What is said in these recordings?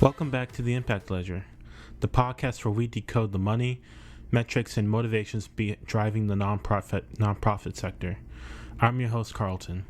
Welcome back to the Impact Ledger, the podcast where we decode the money, metrics, and motivations driving the nonprofit sector. I'm your host, Carlton,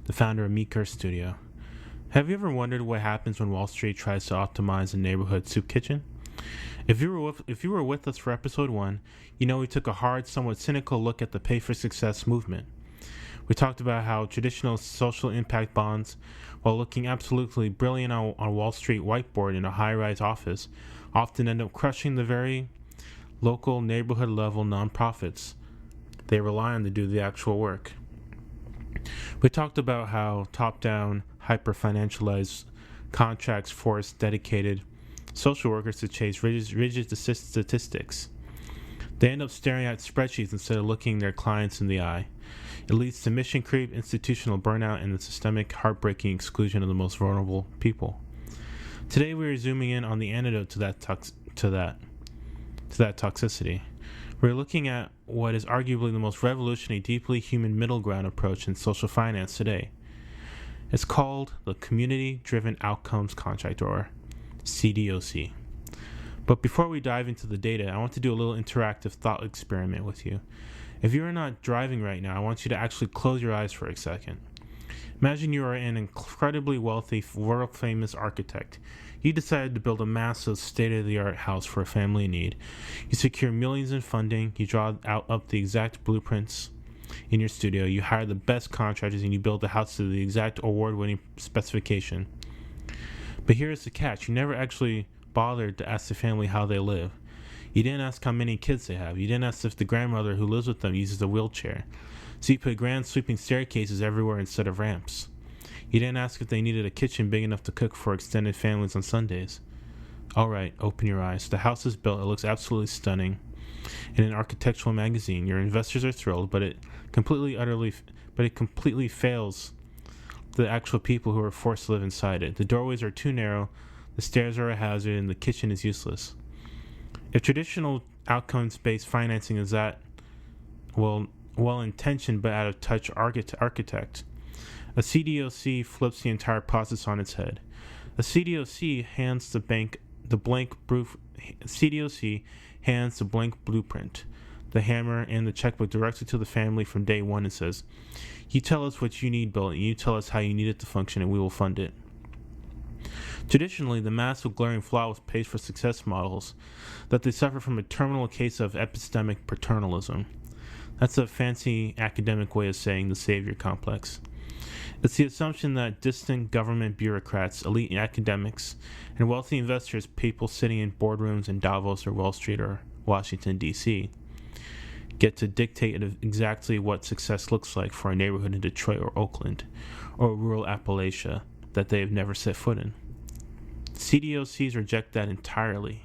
the founder of Meeker Studio. Have you ever wondered what happens when Wall Street tries to optimize a neighborhood soup kitchen? If you were with us for episode 1, you know we took a hard, somewhat cynical look at the pay for success movement. We talked about how traditional social impact bonds, while looking absolutely brilliant on a Wall Street whiteboard in a high-rise office, often end up crushing the very local neighborhood-level nonprofits they rely on to do the actual work. We talked about how top-down, hyper-financialized contracts force dedicated social workers to chase rigid statistics. They end up staring at spreadsheets instead of looking their clients in the eye. It leads to mission creep, institutional burnout, and the systemic, heartbreaking exclusion of the most vulnerable people. Today, we are zooming in on the antidote to that toxicity. We're looking at what is arguably the most revolutionary, deeply human middle ground approach in social finance today. It's called the Community-Driven Outcomes Contract, or CDOC. But before we dive into the data, I want to do a little interactive thought experiment with you. If you are not driving right now, I want you to actually close your eyes for a second. Imagine you are an incredibly wealthy, world-famous architect. You decided to build a massive, state-of-the-art house for a family in need. You secure millions in funding. You draw up the exact blueprints in your studio. You hire the best contractors, and you build the house to the exact award-winning specification. But here's the catch. You never actually bothered to ask the family how they live. You didn't ask how many kids they have. You didn't ask if the grandmother who lives with them uses a wheelchair. So you put grand sweeping staircases everywhere instead of ramps. You didn't ask if they needed a kitchen big enough to cook for extended families on Sundays. Alright, open your eyes. The house is built. It looks absolutely stunning. In an architectural magazine, your investors are thrilled, but it completely fails the actual people who are forced to live inside it. The doorways are too narrow, the stairs are a hazard, and the kitchen is useless. If traditional outcomes-based financing is that well-intentioned but out-of-touch architect, a CDOC flips the entire process on its head. A CDOC hands the blank blueprint, the hammer, and the checkbook directly to the family from day one and says, "You tell us what you need built, and you tell us how you need it to function, and we will fund it." Traditionally, the massive glaring flaw with pays for success models that they suffer from a terminal case of epistemic paternalism. That's a fancy academic way of saying the savior complex. It's the assumption that distant government bureaucrats, elite academics, and wealthy investors, people sitting in boardrooms in Davos or Wall Street or Washington, D.C., get to dictate exactly what success looks like for a neighborhood in Detroit or Oakland or rural Appalachia that they have never set foot in. CDOCs reject that entirely.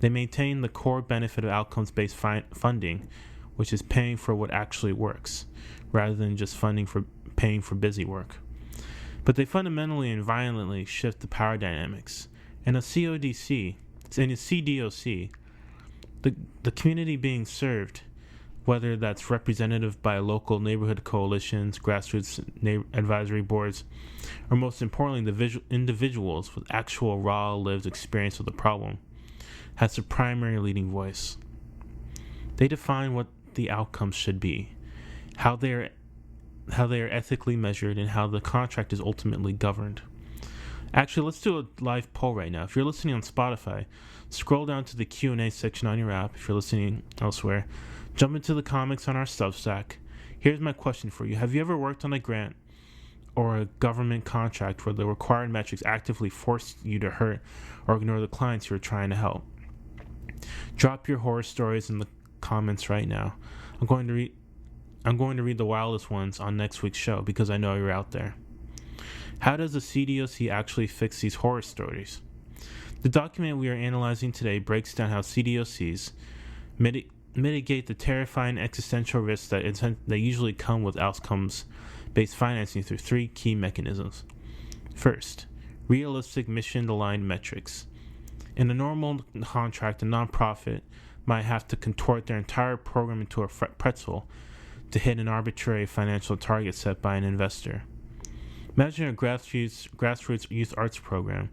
They maintain the core benefit of outcomes-based funding, which is paying for what actually works, rather than just paying for busy work. But they fundamentally and violently shift the power dynamics. In a CDOC, the community being served, whether that's representative by local neighborhood coalitions, grassroots advisory boards, or most importantly, the individuals with actual raw lived experience of the problem, has the primary leading voice. They define what the outcomes should be, how they are ethically measured, and how the contract is ultimately governed. Actually, let's do a live poll right now. If you're listening on Spotify, scroll down to the Q&A section on your app. If you're listening elsewhere, jump into the comics on our Substack. Here's my question for you. Have you ever worked on a grant or a government contract where the required metrics actively forced you to hurt or ignore the clients you were trying to help? Drop your horror stories in the comments right now. I'm going to read the wildest ones on next week's show because I know you're out there. How does the CDOC actually fix these horror stories? The document we are analyzing today breaks down how CDOCs mitigate the terrifying existential risks that usually come with outcomes-based financing through three key mechanisms. First, realistic mission-aligned metrics. In a normal contract, a nonprofit might have to contort their entire program into a pretzel to hit an arbitrary financial target set by an investor. Imagine a grassroots youth arts program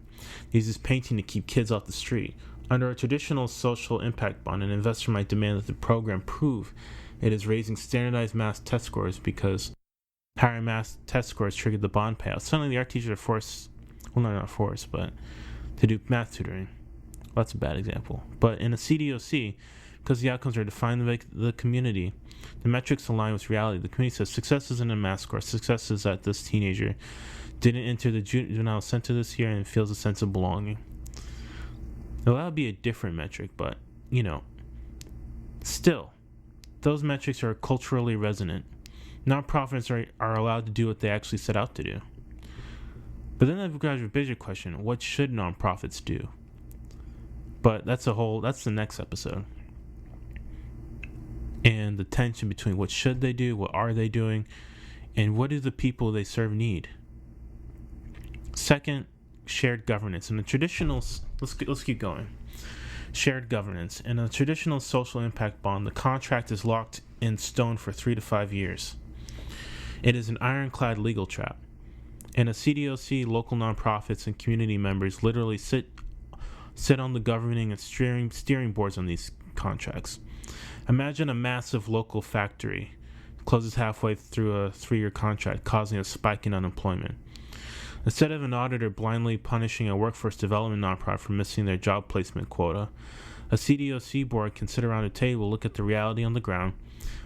uses painting to keep kids off the street. Under a traditional social impact bond, an investor might demand that the program prove it is raising standardized math test scores because higher math test scores triggered the bond payout. Suddenly, the art teachers are forced, well, not forced, but to do math tutoring. Well, that's a bad example. But in a CDOC, because the outcomes are defined by the community, the metrics align with reality. The community says success isn't a math score. Success is that this teenager didn't enter the juvenile center this year and feels a sense of belonging. Now, that would be a different metric, but, still, those metrics are culturally resonant. Nonprofits are allowed to do what they actually set out to do. But then I've got a bigger question. What should nonprofits do? But that's the next episode. And the tension between what should they do, what are they doing, and what do the people they serve need? Second, shared governance. In the traditional, let's keep going. Shared governance. In a traditional social impact bond, the contract is locked in stone for 3 to 5 years. It is an ironclad legal trap. In a CDOC, local nonprofits and community members literally sit on the governing and steering boards on these contracts. Imagine a massive local factory closes halfway through a 3-year contract, causing a spike in unemployment. Instead of an auditor blindly punishing a workforce development nonprofit for missing their job placement quota, a CDOC board can sit around a table, look at the reality on the ground,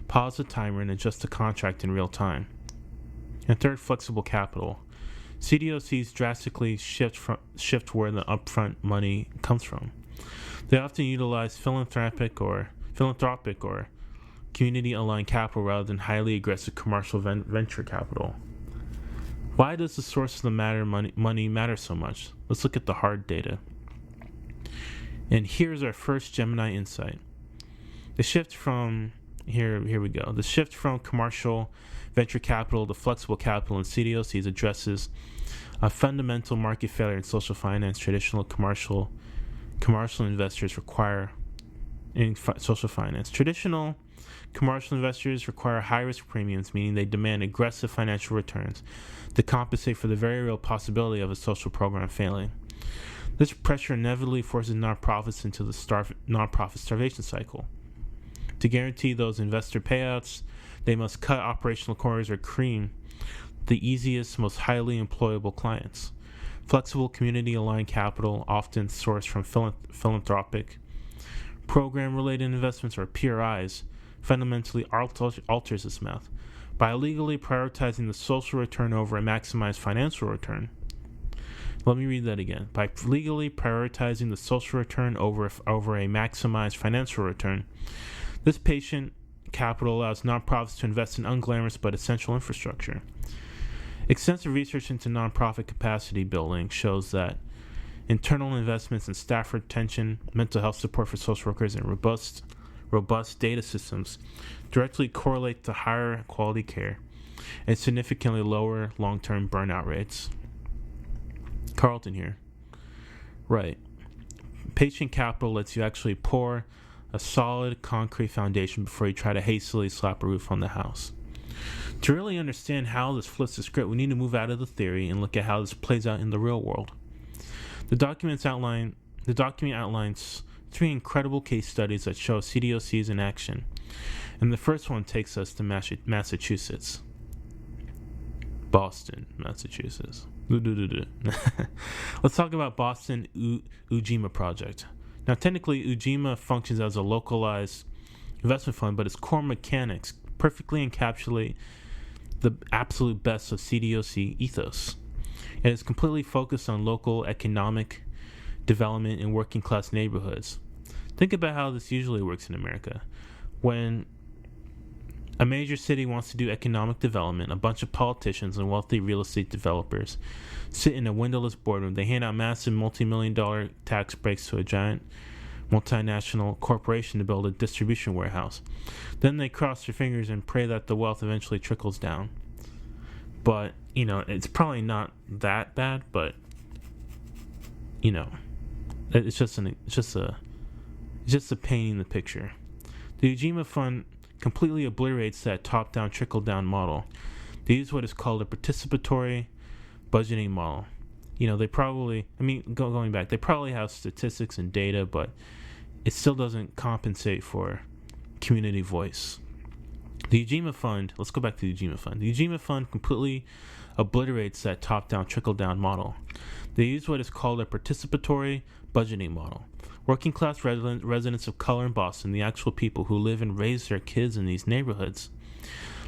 pause the timer, and adjust the contract in real time. And third, flexible capital. CDOCs drastically shift where the upfront money comes from. They often utilize philanthropic or community-aligned capital rather than highly aggressive commercial venture capital. Why does the source of the money matter so much? Let's look at the hard data. And here's our first Gemini insight. The shift from here we go. The shift from commercial venture capital to flexible capital in CDOCs addresses a fundamental market failure in social finance. Traditional commercial investors require in social finance. Traditional commercial investors require high-risk premiums, meaning they demand aggressive financial returns to compensate for the very real possibility of a social program failing. This pressure inevitably forces nonprofits into the nonprofit starvation cycle. To guarantee those investor payouts, they must cut operational corners or cream the easiest, most highly employable clients. Flexible community-aligned capital, often sourced from philanthropic, program-related investments, or PRIs, fundamentally alters this math. By illegally prioritizing the social return over a maximized financial return. Let me read that again. By legally prioritizing the social return over a maximized financial return, this patient capital allows nonprofits to invest in unglamorous but essential infrastructure. Extensive research into nonprofit capacity building shows that internal investments in staff retention, mental health support for social workers, and robust data systems directly correlate to higher quality care and significantly lower long-term burnout rates. Carlton here. Right. Patient capital lets you actually pour a solid concrete foundation before you try to hastily slap a roof on the house. To really understand how this flips the script, we need to move out of the theory and look at how this plays out in the real world. The document outlines 3 incredible case studies that show CDOCs in action. And the first one takes us to Massachusetts. Boston, Massachusetts. Let's talk about Boston Ujima Project. Now, technically, Ujima functions as a localized investment fund, but its core mechanics perfectly encapsulate the absolute best of CDOC ethos. It is completely focused on local economic development in working class neighborhoods. Think about how this usually works in America. When a major city wants to do economic development, a bunch of politicians and wealthy real estate developers sit in a windowless boardroom. They hand out massive multi-million-dollar tax breaks to a giant multinational corporation to build a distribution warehouse. Then they cross their fingers and pray that the wealth eventually trickles down. But, it's probably not that bad, but, it's just a painting the picture. The Ujima Fund completely obliterates that top-down, trickle-down model. They use what is called a participatory budgeting model. They probably, going back, they probably have statistics and data, but it still doesn't compensate for community voice. The Ujima Fund, let's go back to the Ujima Fund. The Ujima Fund completely obliterates that top-down, trickle-down model. They use what is called a participatory budgeting model. Working-class residents of color in Boston, the actual people who live and raise their kids in these neighborhoods,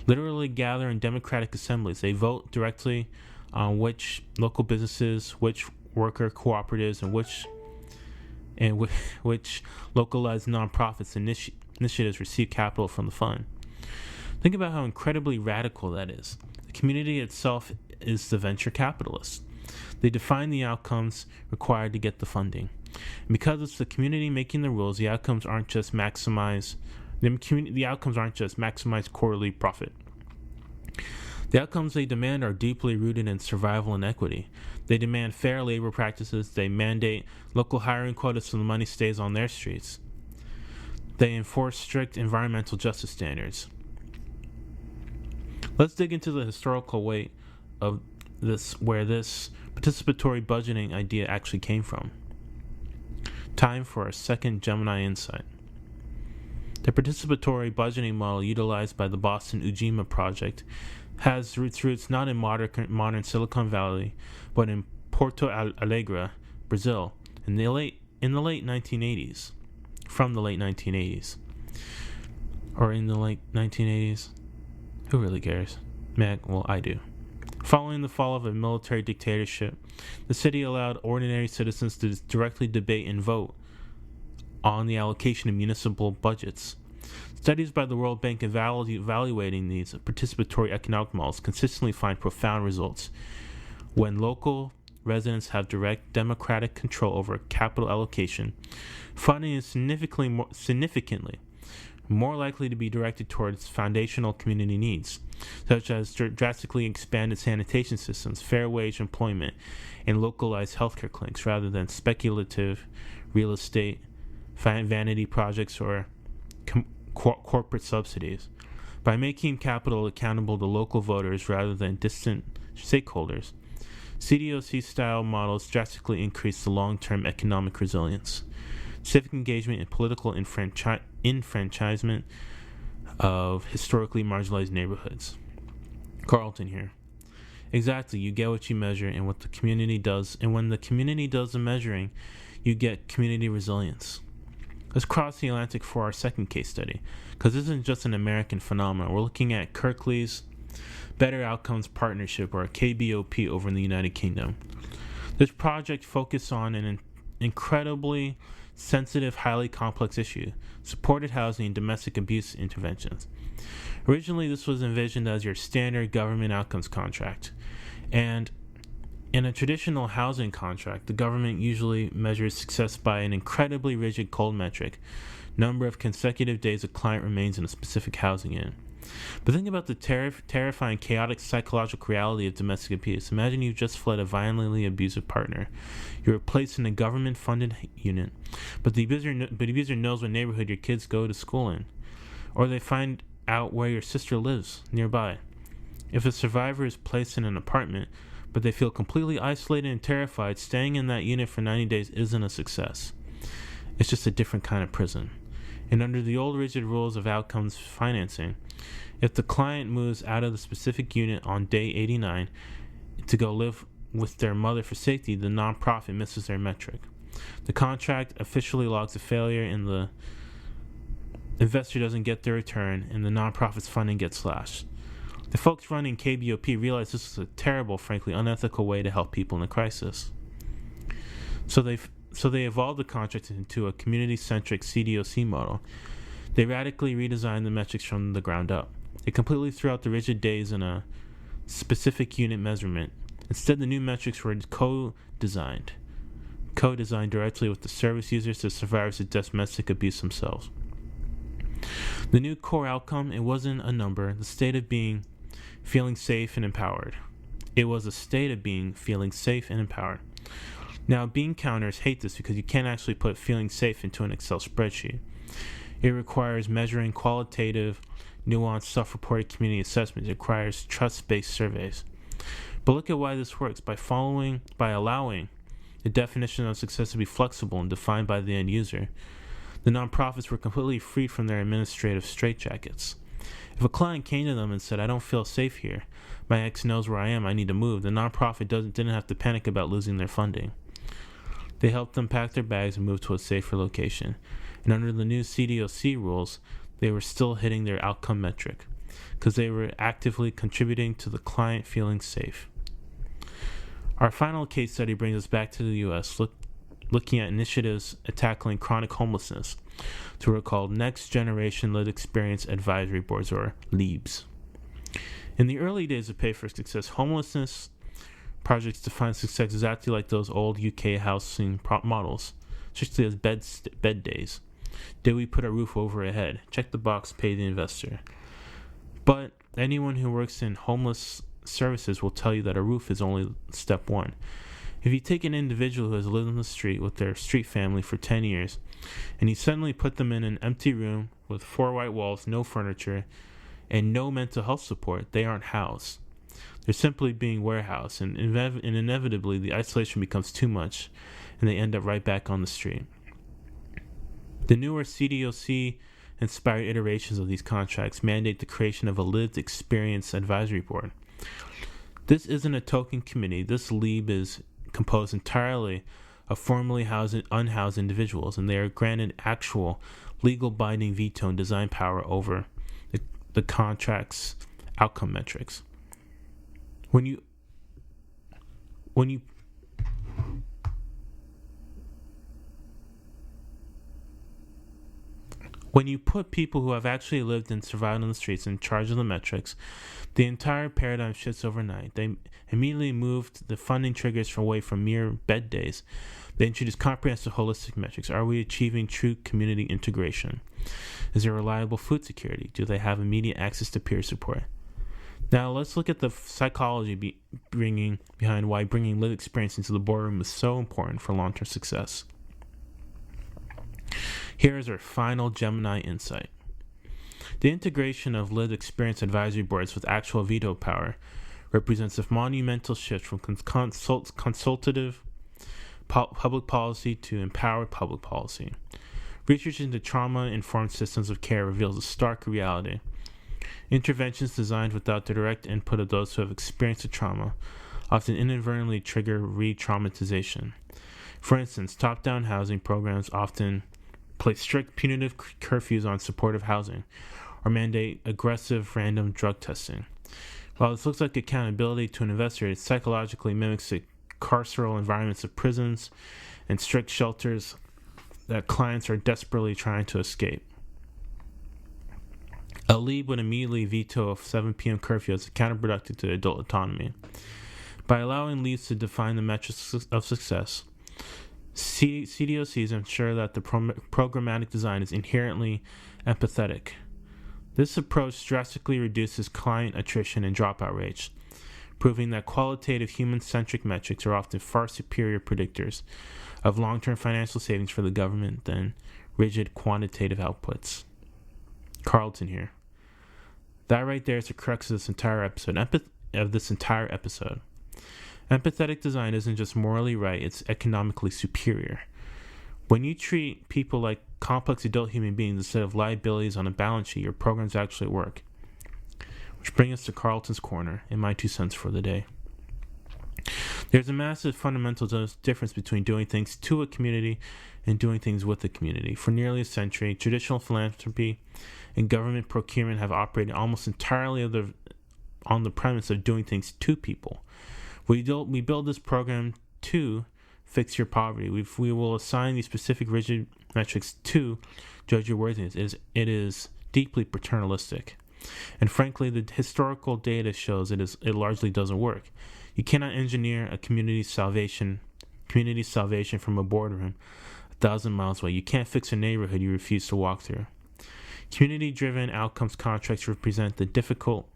literally gather in democratic assemblies. They vote directly on which local businesses, which worker cooperatives, and which localized nonprofits initiatives receive capital from the fund. Think about how incredibly radical that is. The community itself is the venture capitalist. They define the outcomes required to get the funding. And because it's the community making the rules, the outcomes aren't just maximize quarterly profit. The outcomes they demand are deeply rooted in survival and equity. They demand fair labor practices. They mandate local hiring quotas so the money stays on their streets. They enforce strict environmental justice standards. Let's dig into the historical weight of this, where this participatory budgeting idea actually came from. Time for our second Gemini insight. The participatory budgeting model utilized by the Boston Ujima Project has roots not in modern Silicon Valley, but in Porto Alegre, Brazil, in the late 1980s. From the late 1980s. Or in the late 1980s. Who really cares? Well, I do. Following the fall of a military dictatorship, the city allowed ordinary citizens to directly debate and vote on the allocation of municipal budgets. Studies by the World Bank evaluating these participatory economic models consistently find profound results. When local residents have direct democratic control over capital allocation, funding is significantly more likely to be directed towards foundational community needs, such as drastically expanded sanitation systems, fair wage employment, and localized healthcare clinics, rather than speculative real estate, vanity projects, or corporate subsidies. By making capital accountable to local voters rather than distant stakeholders, CDOC-style models drastically increase the long-term economic resilience, civic engagement, and political enfranchisement of historically marginalized neighborhoods. Carlton here. Exactly, you get what you measure and what the community does, and when the community does the measuring, you get community resilience. Let's cross the Atlantic for our second case study, because this isn't just an American phenomenon. We're looking at Kirklees Better Outcomes Partnership, or KBOP, over in the United Kingdom. This project focused on an incredibly sensitive, highly complex issue: supported housing and domestic abuse interventions. Originally, this was envisioned as your standard government outcomes contract, and in a traditional housing contract, the government usually measures success by an incredibly rigid cold metric: number of consecutive days a client remains in a specific housing unit. But think about the terrifying, chaotic psychological reality of domestic abuse. Imagine you've just fled a violently abusive partner. You were placed in a government-funded unit, but the abuser knows what neighborhood your kids go to school in, or they find out where your sister lives nearby. If a survivor is placed in an apartment, but they feel completely isolated and terrified, staying in that unit for 90 days isn't a success. It's just a different kind of prison. And under the old rigid rules of outcomes financing, if the client moves out of the specific unit on day 89 to go live with their mother for safety, the nonprofit misses their metric. The contract officially logs a failure, and the investor doesn't get their return, and the nonprofit's funding gets slashed. The folks running KBOP realized this was a terrible, frankly unethical way to help people in a crisis. So they evolved the contract into a community-centric CDOC model. They radically redesigned the metrics from the ground up. They completely threw out the rigid days in a specific unit measurement. Instead, the new metrics were co-designed directly with the service users, the survivors of domestic abuse themselves. The new core outcome, it wasn't a number, the state of being feeling safe and empowered. It was a state of being feeling safe and empowered. Now, bean counters hate this because you can't actually put feeling safe into an Excel spreadsheet. It requires measuring qualitative, nuanced, self-reported community assessments. It requires trust-based surveys. But look at why this works. By allowing the definition of success to be flexible and defined by the end user, the nonprofits were completely freed from their administrative straitjackets. If a client came to them and said, "I don't feel safe here. My ex knows where I am. I need to move," the nonprofit didn't have to panic about losing their funding. They helped them pack their bags and move to a safer location. And under the new CDOC rules, they were still hitting their outcome metric because they were actively contributing to the client feeling safe. Our final case study brings us back to the U.S., looking at initiatives tackling chronic homelessness through what are called Next Generation Lived Experience Advisory Boards, or LEABs. In the early days of Pay for Success, homelessness projects defined success exactly like those old UK housing models, strictly as bed days. Did we put a roof over our head? Check the box, pay the investor. But anyone who works in homeless services will tell you that a roof is only step one. If you take an individual who has lived on the street with their street family for 10 years, and you suddenly put them in an empty room with 4 white walls, no furniture, and no mental health support, they aren't housed. They're simply being warehoused, and inevitably the isolation becomes too much, and they end up right back on the street. The newer CDOC-inspired iterations of these contracts mandate the creation of a Lived Experience Advisory Board. This isn't a token committee. This LEAB is composed entirely of formerly unhoused individuals, and they are granted actual legal binding veto and design power over the contract's outcome metrics. When you put people who have actually lived and survived on the streets in charge of the metrics, the entire paradigm shifts overnight. They immediately moved the funding triggers away from mere bed days. They introduced comprehensive holistic metrics. Are we achieving true community integration? Is there reliable food security? Do they have immediate access to peer support? Now let's look at the psychology behind why bringing lived experience into the boardroom is so important for long-term success. Here is our final Gemini insight. The integration of lived experience advisory boards with actual veto power represents a monumental shift from consultative public policy to empowered public policy. Research into trauma-informed systems of care reveals a stark reality. Interventions designed without the direct input of those who have experienced the trauma often inadvertently trigger re-traumatization. For instance, top-down housing programs often place strict punitive curfews on supportive housing or mandate aggressive random drug testing. While this looks like accountability to an investor, it psychologically mimics the carceral environments of prisons and strict shelters that clients are desperately trying to escape. A LEAB would immediately veto a 7 p.m. curfew as counterproductive to adult autonomy. By allowing LEABs to define the metrics of success, CDOCs ensure that the programmatic design is inherently empathetic. This approach drastically reduces client attrition and dropout rates, proving that qualitative human-centric metrics are often far superior predictors of long-term financial savings for the government than rigid quantitative outputs. Carlton here. That right there is the crux of this entire episode. Empathetic design isn't just morally right, it's economically superior. When you treat people like complex adult human beings instead of liabilities on a balance sheet, your programs actually work. Which brings us to Carlton's Corner and my 2 cents for the day. There's a massive fundamental difference between doing things to a community and doing things with the community. For nearly a century, traditional philanthropy and government procurement have operated almost entirely on the premise of doing things to people. We build this program to fix your poverty. We will assign these specific rigid metrics to judge your worthiness. It is deeply paternalistic. And frankly, the historical data shows it largely doesn't work. You cannot engineer a community salvation from a boardroom 1,000 miles away. You can't fix a neighborhood you refuse to walk through. Community-driven outcomes contracts represent the difficult,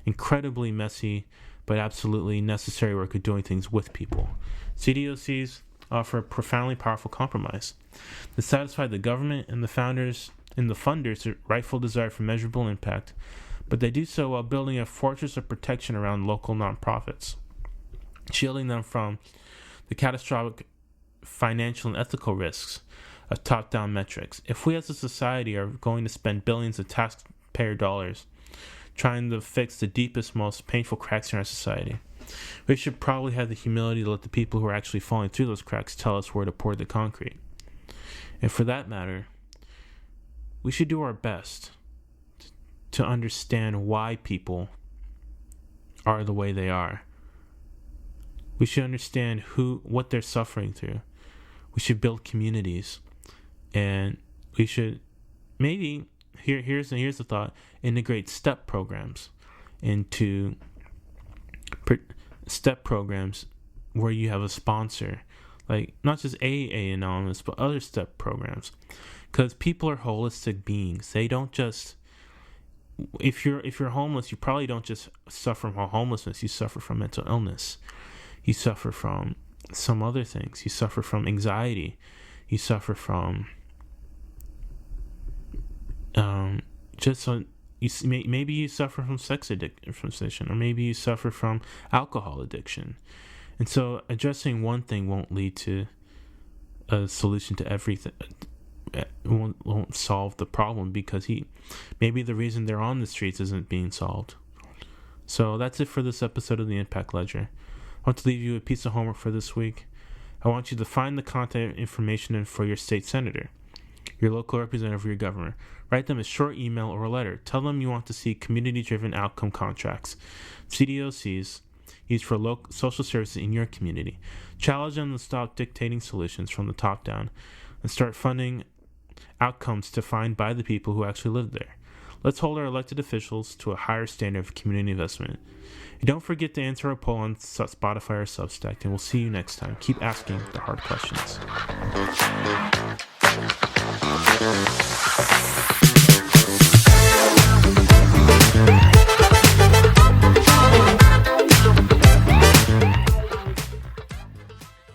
incredibly messy, but absolutely necessary work of doing things with people. CDOCs offer a profoundly powerful compromise that satisfy the government and the funders' rightful desire for measurable impact, but they do so while building a fortress of protection around local nonprofits. shielding them from the catastrophic financial and ethical risks of top-down metrics. If we as a society are going to spend billions of taxpayer dollars trying to fix the deepest, most painful cracks in our society, we should probably have the humility to let the people who are actually falling through those cracks tell us where to pour the concrete. And for that matter, we should do our best to understand why people are the way they are. We should understand what they're suffering through. We should build communities, and we should maybe here's the thought: integrate step programs into step programs where you have a sponsor, like not just AA Anonymous, but other step programs, because people are holistic beings. They don't just if you're homeless, you probably don't just suffer from homelessness. You suffer from mental illness. You suffer from some other things. You suffer from anxiety. You suffer from maybe you suffer from sex addiction, or maybe you suffer from alcohol addiction. And so addressing one thing won't lead to a solution to everything. It won't solve the problem, because maybe the reason they're on the streets isn't being solved. So that's it for this episode of the Impact Ledger. I want to leave you a piece of homework for this week. I want you to find the contact information for your state senator, your local representative, or your governor. Write them a short email or a letter. Tell them you want to see community-driven outcome contracts, CDOCs, used for local social services in your community. Challenge them to stop dictating solutions from the top down and start funding outcomes defined by the people who actually live there. Let's hold our elected officials to a higher standard of community investment. And don't forget to answer our poll on Spotify or Substack, and we'll see you next time. Keep asking the hard questions.